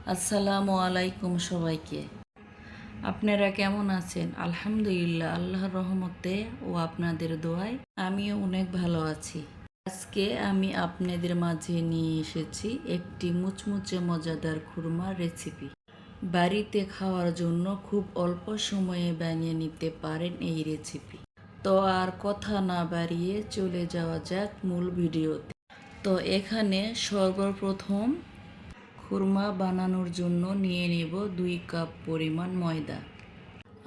আসসালামু আলাইকুম সবাইকে। আপনারা কেমন আছেন? আলহামদুলিল্লাহ, আল্লাহর রহমতে ও আপনাদের দোয়ায় আমিও অনেক ভালো আছি। আজকে আমি আপনাদের মাঝে নিয়ে এসেছি একটি মুচমুচে মজাদার খুরমার রেসিপি। বাড়িতে খাওয়ার জন্য খুব অল্প সময়ে বানিয়ে নিতে পারেন এই রেসিপি। তো আর কথা না বাড়িয়ে চলে যাওয়া যাক মূল ভিডিওতে। তো এখানে সর্বপ্রথম খুরমা বানানোর জন্য নিয়ে নেব 2 কাপ পরিমাণ ময়দা।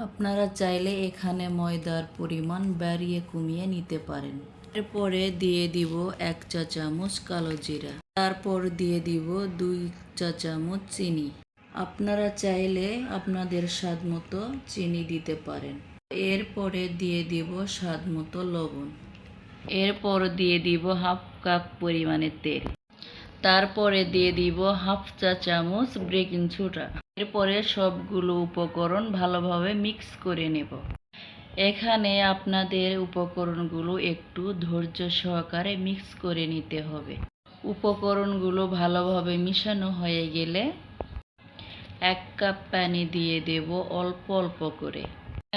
আপনারা চাইলে এখানে ময়দার পরিমাণ বাড়িয়ে কমিয়ে নিতে পারেন। এরপরে দিয়ে দিব 1 চা চামচ কালো জিরা, তারপর দিয়ে দিব 2 চা চামচ চিনি। আপনারা চাইলে আপনাদের স্বাদ মতো চিনি দিতে পারেন। এরপরে দিয়ে দিব স্বাদ মতো লবণ। এরপর দিয়ে দিব হাফ কাপ পরিমাণে তেল। তারপরে দিয়ে দিব হাফ চা চামচ বেকিং সোডা। এরপরে সবগুলো উপকরণ ভালোভাবে মিক্স করে নেব। এখানে আপনাদের উপকরণগুলো একটু ধৈর্য সহকারে মিক্স করে নিতে হবে। উপকরণগুলো ভালোভাবে মিশানো হয়ে গেলে 1 কাপ পানি দিয়ে দেব অল্প অল্প করে।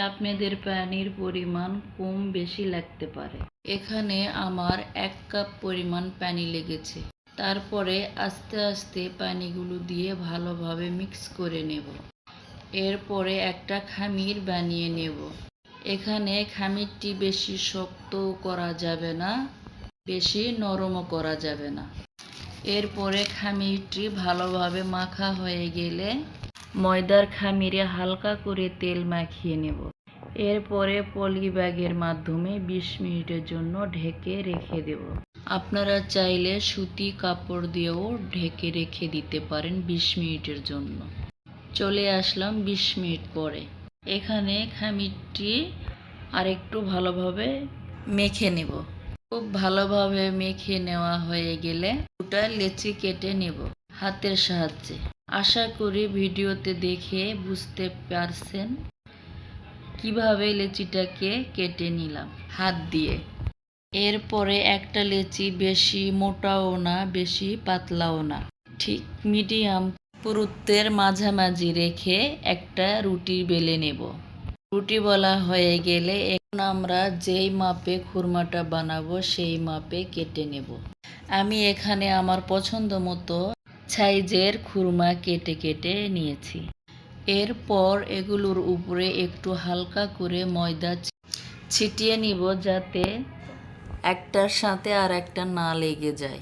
আপনাদের পানির পরিমাণ কম বেশি লাগতে পারে। এখানে আমার 1 কাপ পরিমাণ পানি লেগেছে। তারপরে আস্তে আস্তে পানিগুলো দিয়ে ভালোভাবে মিক্স করে নেব। এরপরে একটা খামির বানিয়ে নেব। এখানে খামিরটি বেশি শক্তও করা যাবে না, বেশি নরমও করা যাবে না। এরপরে খামিরটি ভালোভাবে মাখা হয়ে গেলে ময়দার খামিরে হালকা করে তেল মাখিয়ে নেব। এরপরে পলি ব্যাগের মাধ্যমে 20 মিনিটের জন্য ঢেকে রেখে দেব। আপনারা চাইলে সুতি কাপড় দিয়েও ঢেকে রেখে দিতে পারেন 20 মিনিটের জন্য। চলে আসলাম 20 মিনিট পরে। এখানে খামিরটি আরেকটু ভালোভাবে মেখে নেব। খুব ভালোভাবে মেখে নেওয়া হয়ে গেলে দুটো লেচি কেটে নেব হাতের সাহায্যে। আশা করি ভিডিওতে দেখে বুঝতে পারছেন কিভাবে লেচিটাকে কেটে নিলাম হাত দিয়ে। এরপরে একটা লেচি বেশি মোটাও না বেশি পাতলাও না, ঠিক মিডিয়াম পুরুত্বের মাঝামাঝি রেখে একটা রুটি বেলে নেব। রুটি বলা হয়ে গেলে এখন আমরা যেই মাপে খুরমাটা বানাবো সেই মাপে কেটে নেব। আমি এখানে আমার পছন্দ মতো সাইজের খুরমা কেটে কেটে নিয়েছি। এরপর এগুলোর উপরে একটু হালকা করে ময়দা ছিটিয়ে নিব যাতে একটার সাথে আর একটা না লেগে যায়।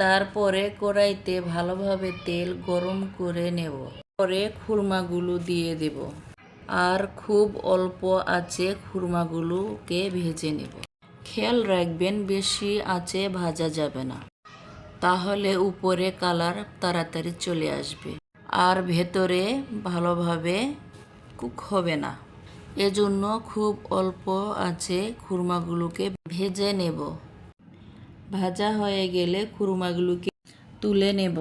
তারপরে কড়াইতে ভালোভাবে তেল গরম করে নেব। পরে খুরমাগুলো দিয়ে দেব আর খুব অল্প আঁচে খুরমাগুলোকে ভেজে নেব। খেয়াল রাখবেন বেশি আঁচে ভাজা যাবে না, তাহলে উপরে কালার তাড়াতাড়ি চলে আসবে আর ভেতরে ভালোভাবে কুক হবে না। এজন্য খুব অল্প আঁচে খুরমাগুলোকে ভেজে নেব। ভাজা হয়ে গেলে খুরমাগুলোকে তুলে নেব।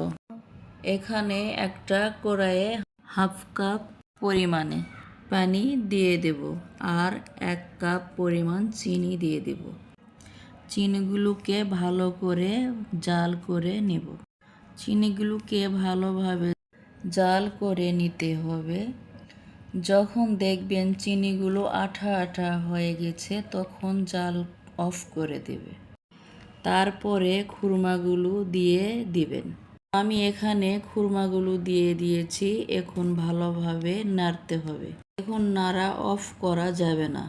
এখানে একটা কড়াইয়ে হাফ কাপ পরিমাণে পানি দিয়ে দেব আর 1 কাপ পরিমাণ চিনি দিয়ে দেব। চিনিগুলোকে ভালো করে জাল করে নেব। চিনিগুলোকে ভালোভাবে জাল করে নিতে হবে। যখন দেখবেন চিনিগুলো আঠা আঠা হয়ে গেছে তখন জাল অফ করে দেবে। তারপরে খুরমাগুলো দিয়ে দিবেন। আমি এখানে খুরমাগুলো দিয়ে দিয়েছি। এখন ভালোভাবে নাড়তে হবে। এখন নাড়া অফ করা যাবে না,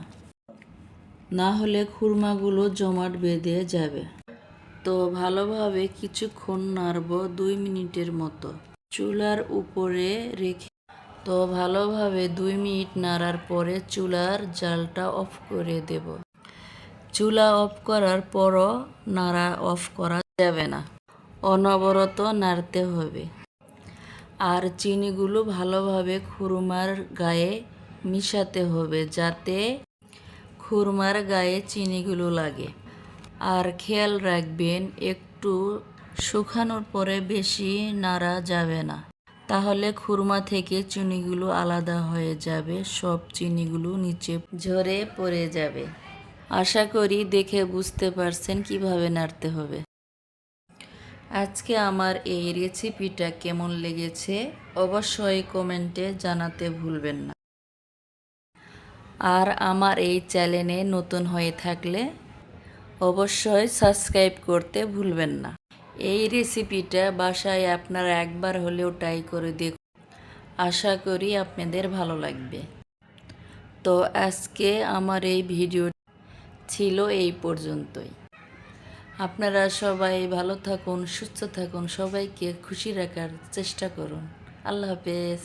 না হলে খুরমাগুলো জমাট বেঁধে যাবে। তো ভালোভাবে কিছুক্ষণ নাড়ব 2 মিনিটের মতো চুলার উপরে রেখে। তো ভালোভাবে 2 মিনিট নাড়ার পরে চুলার জালটা অফ করে দেব। চুলা অফ করার পরও নাড়া অফ করা যাবে না, অনবরত নাড়তে হবে। আর চিনিগুলো ভালোভাবে খুরমার গায়ে মিশাতে হবে যাতে খুরমার গায়ে চিনিগুলো লাগে। আর খেয়াল রাখবেন একটু শুকানোর পরে বেশি নাড়া যাবে না, তাহলে খুরমা থেকে চিনিগুলো আলাদা হয়ে যাবে, সব চিনিগুলো নিচে ঝরে পড়ে যাবে। আশা করি দেখে বুঝতে পারছেন কিভাবে নাড়তে হবে। আজকে আমার এই রেসিপিটা কেমন লেগেছে অবশ্যই কমেন্টে জানাতে ভুলবেন না। আর আমার এই চ্যানেলে নতুন হয়ে থাকলে অবশ্যই সাবস্ক্রাইব করতে ভুলবেন না। এই রেসিপিটা বাসায় আপনারা একবার হলেও ট্রাই করে দেখুন, আশা করি আপনাদের ভালো লাগবে। তো আজকে আমার এই ভিডিও ছিল এই পর্যন্তই। আপনারা সবাই ভালো থাকুন, সুস্থ থাকুন, সবাইকে খুশি রাখার চেষ্টা করুন। আল্লাহ হাফেজ।